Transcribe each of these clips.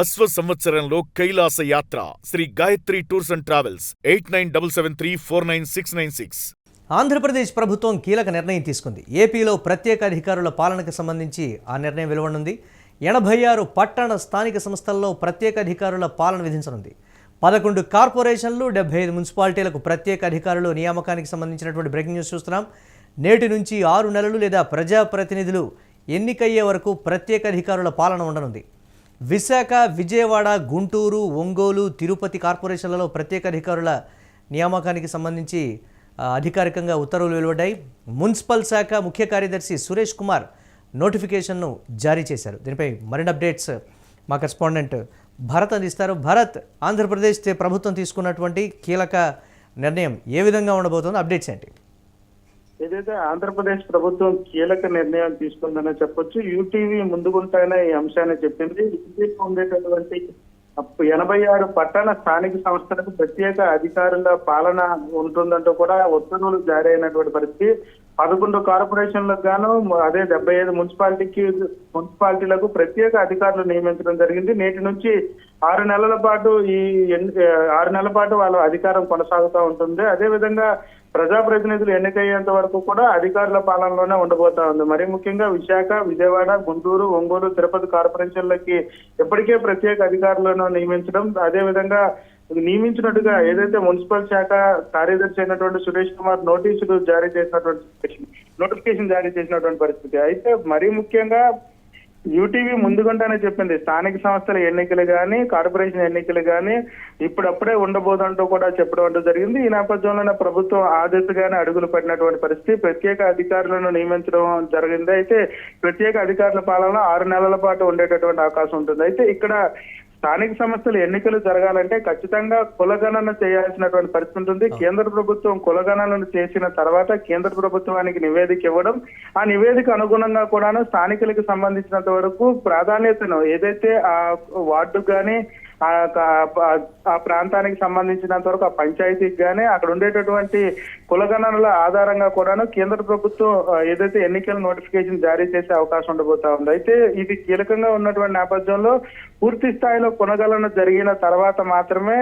అశ్వ సంవత్సరంలో కైలాస యాత్ర Sri Gayatri tours and travels 8977349696. Andhra Pradesh ప్రభుత్వం కీలక నిర్ణయం తీసుకుంది. ఏపీలో ప్రత్యేక అధికారుల పాలనకు సంబంధించి ఆ నిర్ణయం వెలువడనుంది. 86 పట్టణ స్థానిక సంస్థల్లో ప్రత్యేక అధికారుల పాలన విధించనుంది. 11 కార్పొరేషన్లు 75 మున్సిపాలిటీలకు ప్రత్యేక అధికారులు నియామకానికి సంబంధించినటువంటి బ్రేకింగ్ న్యూస్ చూస్తున్నాం. నేటి నుంచి 6 నెలలు లేదా ప్రజాప్రతినిధులు ఎన్నికయ్యే వరకు ప్రత్యేక అధికారుల పాలన ఉండనుంది. విశాఖ, విజయవాడ, గుంటూరు, ఒంగోలు, తిరుపతి కార్పొరేషన్లలో ప్రత్యేక అధికారుల నియామకానికి సంబంధించి అధికారికంగా ఉత్తర్వులు వెలువడ్డాయి. మున్సిపల్ శాఖ ముఖ్య కార్యదర్శి సురేష్ కుమార్ నోటిఫికేషన్ను జారీ చేశారు. దీనిపై మరిన్ని అప్డేట్స్ మా కరెస్పాండెంట్ భరత్ అందిస్తారు. భరత్, ఆంధ్రప్రదేశ్ ప్రభుత్వం తీసుకున్నటువంటి కీలక నిర్ణయం ఏ విధంగా ఉండబోతుందో అప్డేట్స్ ఏంటి? ఏదైతే ఆంధ్రప్రదేశ్ ప్రభుత్వం కీలక నిర్ణయం తీసుకుందనే చెప్పొచ్చు. యూటీవీ ముందుకుంటానే ఈ అంశాన్ని చెప్పింది. యూటీవీ ఉండేటటువంటి 86 పట్టణ స్థానిక సంస్థలకు ప్రత్యేక అధికారుల పాలన ఉంటుందంటూ కూడా ఉత్తర్వులు జారీ అయినటువంటి పరిస్థితి. 11 కార్పొరేషన్లకు గాను అదే 75 మున్సిపాలిటీలకు ప్రత్యేక అధికారులు నియమించడం జరిగింది. నేటి నుంచి 6 నెలల పాటు 6 నెలల పాటు వాళ్ళ అధికారం కొనసాగుతూ ఉంటుంది. అదే విధంగా ప్రజాప్రతినిధులు ఎన్నికయ్యేంత వరకు కూడా అధికారుల పాలనలోనే ఉండబోతా ఉంది. మరీ ముఖ్యంగా విశాఖ, విజయవాడ, గుంటూరు, ఒంగోలు, తిరుపతి కార్పొరేషన్లకి ఇప్పటికే ప్రత్యేక అధికారులను నియమించడం, అదే విధంగా నియమించినట్టుగా ఏదైతే మున్సిపల్ శాఖ కార్యదర్శి అయినటువంటి సురేష్ కుమార్ నోటిఫికేషన్ జారీ చేసినటువంటి పరిస్థితి. అయితే మరీ ముఖ్యంగా యూటీవీ ముందుకుంటానే చెప్పింది స్థానిక సంస్థల ఎన్నికలు కానీ కార్పొరేషన్ ఎన్నికలు కానీ ఇప్పుడప్పుడే ఉండబోదంటూ కూడా చెప్పడం అంటూ జరిగింది. ఈ నేపథ్యంలోనే ప్రభుత్వం ఆ దిశగానే అడుగులు పడినటువంటి పరిస్థితి. ప్రత్యేక అధికారులను నియమించడం జరిగింది. అయితే ప్రత్యేక అధికారుల పాలన 6 నెలల పాటు ఉండేటటువంటి అవకాశం ఉంటుంది. అయితే ఇక్కడ స్థానిక సంస్థల ఎన్నికలు జరగాలంటే ఖచ్చితంగా కులగణన చేయాల్సినటువంటి పరిస్థితి ఉంటుంది. కేంద్ర ప్రభుత్వం కులగణనను చేసిన తర్వాత కేంద్ర ప్రభుత్వానికి నివేదిక ఇవ్వడం, ఆ నివేదిక అనుగుణంగా కూడాను స్థానికులకు సంబంధించినంత వరకు ప్రాధాన్యతను ఏదైతే ఆ వార్డు కానీ ఆ ప్రాంతానికి సంబంధించినంత వరకు ఆ పంచాయతీకి కానీ అక్కడ ఉండేటటువంటి కులగణనల ఆధారంగా కూడాను కేంద్ర ప్రభుత్వం ఏదైతే ఎన్నికల నోటిఫికేషన్ జారీ చేసే అవకాశం ఉండబోతా ఉంది. అయితే ఇది కీలకంగా ఉన్నటువంటి నేపథ్యంలో పూర్తి స్థాయిలో కులగణన జరిగిన తర్వాత మాత్రమే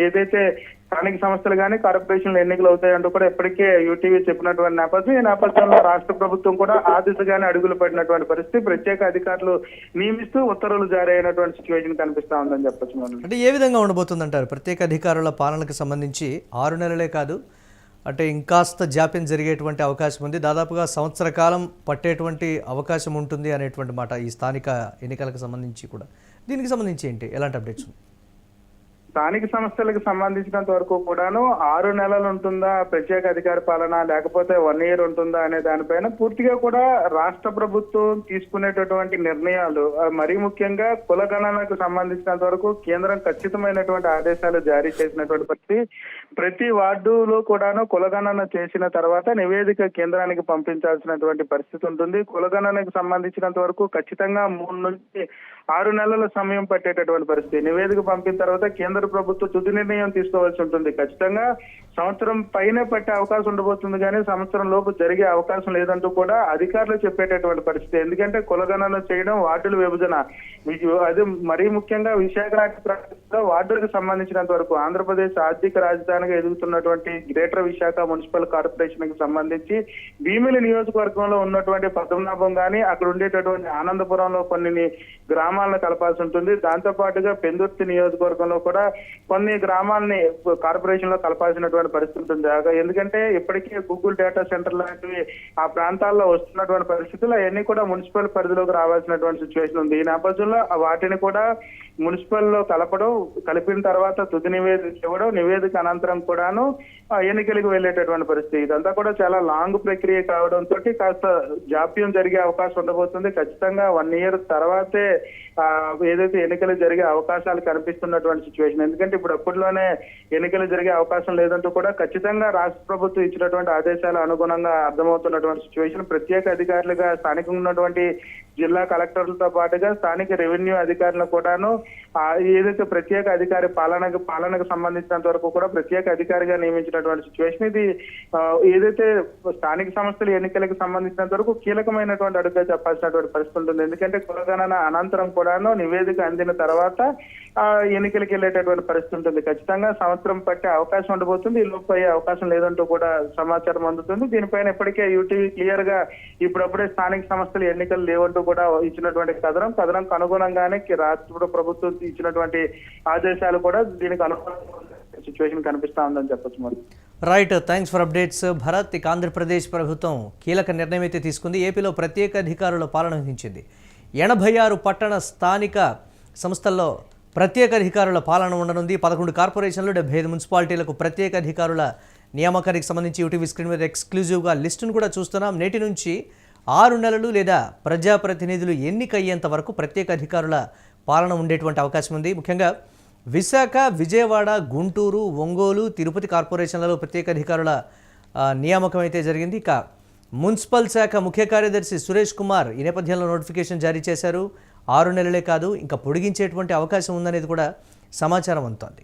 ఏదైతే స్థానిక సంస్థలు కానీ కార్పొరేషన్లు ఎన్నికలు అవుతాయంటూ కూడా ఇప్పటికే యూటీవీ చెప్పినటువంటి నేపథ్యం. ఈ నేపథ్యంలో రాష్ట్ర ప్రభుత్వం కూడా ఆ దిశగానే అడుగులు పడినటువంటి పరిస్థితి. ప్రత్యేక అధికారులు నియమిస్తూ ఉత్తర్వులు జారీ అయినటువంటి సిచ్యువేషన్ కనిపిస్తా ఉందని చెప్పొచ్చు. అంటే ఏ విధంగా ఉండబోతుందంటారు? ప్రత్యేక అధికారుల పాలనకు సంబంధించి 6 నెలలే కాదు, అంటే ఇంకాస్త జాప్యం జరిగేటువంటి అవకాశం ఉంది. దాదాపుగా సంవత్సర కాలం పట్టేటువంటి అవకాశం ఉంటుంది అనేటువంటి మాట ఈ స్థానిక ఎన్నికలకు సంబంధించి కూడా. దీనికి సంబంధించి ఏంటి, ఎలాంటి అప్డేట్స్? స్థానిక సంస్థలకు సంబంధించినంత వరకు కూడాను 6 నెలలు ఉంటుందా ప్రత్యేక అధికార పాలన, లేకపోతే 1 year ఉంటుందా అనే దానిపైన పూర్తిగా కూడా రాష్ట్ర ప్రభుత్వం తీసుకునేటటువంటి నిర్ణయాలు, మరీ ముఖ్యంగా కులగణనకు సంబంధించినంత వరకు కేంద్రం ఖచ్చితమైనటువంటి ఆదేశాలు జారీ చేసినటువంటి పరిస్థితి. ప్రతి వార్డులో కూడాను కులగణన చేసిన తర్వాత నివేదిక కేంద్రానికి పంపించాల్సినటువంటి పరిస్థితి ఉంటుంది. కులగణనకు సంబంధించినంత వరకు ఖచ్చితంగా 3 నుంచి 6 నెలల సమయం పట్టేటటువంటి పరిస్థితి. నివేదిక పంపిన తర్వాత కేంద్ర ప్రభుత్వం తుది నిర్ణయం తీసుకోవాల్సి ఉంటుంది. ఖచ్చితంగా సంవత్సరం పైనే పట్టే అవకాశం ఉండబోతుంది, కానీ సంవత్సరం లోపు జరిగే అవకాశం లేదంటూ కూడా అధికారులు చెప్పేటటువంటి పరిస్థితి. ఎందుకంటే కులగణన చేయడం, వార్డుల విభజన, అది మరీ ముఖ్యంగా విశాఖ వార్డులకు సంబంధించినంత వరకు ఆంధ్రప్రదేశ్ ఆర్థిక రాజధానిగా ఎదుగుతున్నటువంటి గ్రేటర్ విశాఖ మున్సిపల్ కార్పొరేషన్ కి సంబంధించి భీమిలి నియోజకవర్గంలో ఉన్నటువంటి పద్మనాభం కానీ అక్కడ ఉండేటటువంటి ఆనందపురంలో కొన్ని గ్రామాలను కలపాల్సి ఉంటుంది. దాంతో పాటుగా పెందుర్తి నియోజకవర్గంలో కూడా కొన్ని గ్రామాలని కార్పొరేషన్ లో కలపాల్సినటువంటి పరిస్థితి ఉంటుంది. ఎందుకంటే ఇప్పటికే గూగుల్ డేటా సెంటర్ లాంటివి ఆ ప్రాంతాల్లో వస్తున్నటువంటి పరిస్థితులు అవన్నీ కూడా మున్సిపల్ పరిధిలోకి రావాల్సినటువంటి సిచ్యువేషన్ ఉంది. ఈ నేపథ్యంలో వాటిని కూడా మున్సిపల్ లో కలిపిన తర్వాత తుది నివేదిక ఇవ్వడం, నివేదిక అనంతరం కూడాను ఎన్నికలకు వెళ్లేటటువంటి పరిస్థితి. ఇదంతా కూడా చాలా లాంగ్ ప్రక్రియ కావడంతో కాస్త జాప్యం జరిగే అవకాశం ఉండబోతుంది. ఖచ్చితంగా 1 year తర్వాతే ఏదైతే ఎన్నికలు జరిగే అవకాశాలు కనిపిస్తున్నటువంటి సిచ్యువేషన్. ఎందుకంటే ఇప్పుడు అప్పట్లోనే ఎన్నికలు జరిగే అవకాశం లేదంటూ కూడా ఖచ్చితంగా రాష్ట్ర ప్రభుత్వం ఇచ్చినటువంటి ఆదేశాల అనుగుణంగా అర్థమవుతున్నటువంటి సిచ్యువేషన్. ప్రత్యేక అధికారులుగా స్థానికంగా ఉన్నటువంటి జిల్లా కలెక్టర్లతో పాటుగా స్థానిక రెవెన్యూ అధికారులు కూడాను ఏదైతే ప్రత్యేక అధికారి పాలనకు సంబంధించినంత వరకు కూడా ప్రత్యేక అధికారిగా నియమించినటువంటి సిచ్యువేషన్ ఇది. ఏదైతే స్థానిక సంస్థల ఎన్నికలకు సంబంధించినంత వరకు కీలకమైనటువంటి అడుగుగా చెప్పాల్సినటువంటి పరిస్థితి ఉంటుంది. ఎందుకంటే కులగణన అనంతరం కూడాను నివేదిక అందిన తర్వాత ఎన్నికలకు వెళ్ళేటటువంటి పరిస్థితి ఉంటుంది. ఖచ్చితంగా సంవత్సరం పట్టే అవకాశం ఉండబోతుంది. ఈ లోపు అయ్యే అవకాశం లేదంటూ కూడా సమాచారం అందుతుంది. దీనిపైన ఇప్పటికే యూటీవీ క్లియర్ గా ఇప్పుడప్పుడే స్థానిక సంస్థల ఎన్నికలు లేవంటూ కూడా ఇచ్చినటువంటి కథనంకు అనుగుణంగానే రాష్ట్ర ప్రభుత్వం ఇచ్చినటువంటి ఆదేశాలు కూడా దీనికి అనుగుణంగా సిచ్యువేషన్ కనిపిస్తా ఉందని చెప్పొచ్చు. మరి right, thanks for updates Bharat. ఇక ఆంధ్రప్రదేశ్ ప్రభుత్వం కీలక నిర్ణయం అయితే తీసుకుంది. ఏపీలో ప్రత్యేక అధికారుల పాలన విధించింది. 86 పట్టణ స్థానిక సంస్థల్లో ప్రత్యేక అధికారుల పాలన ఉండనుంది. 11 కార్పొరేషన్లు 75 మున్సిపాలిటీలకు ప్రత్యేక అధికారుల నియామకానికి సంబంధించి యూటీవీ స్క్రీన్ మీద ఎక్స్క్లూజివ్గా లిస్టును కూడా చూస్తున్నాం. నేటి నుంచి 6 నెలలు లేదా ప్రజాప్రతినిధులు ఎన్నికయ్యేంత వరకు ప్రత్యేక అధికారుల పాలన ఉండేటువంటి అవకాశం ఉంది. ముఖ్యంగా విశాఖ, విజయవాడ, గుంటూరు, ఒంగోలు, తిరుపతి కార్పొరేషన్లలో ప్రత్యేక అధికారుల నియామకం అయితే జరిగింది. ఇక మున్సిపల్ శాఖ ముఖ్య కార్యదర్శి సురేష్ కుమార్ ఈ నేపథ్యంలో నోటిఫికేషన్ జారీ చేశారు. 6 నెలలే కాదు, ఇంకా పొడిగించేటువంటి అవకాశం ఉందనేది కూడా సమాచారం అందుతోంది.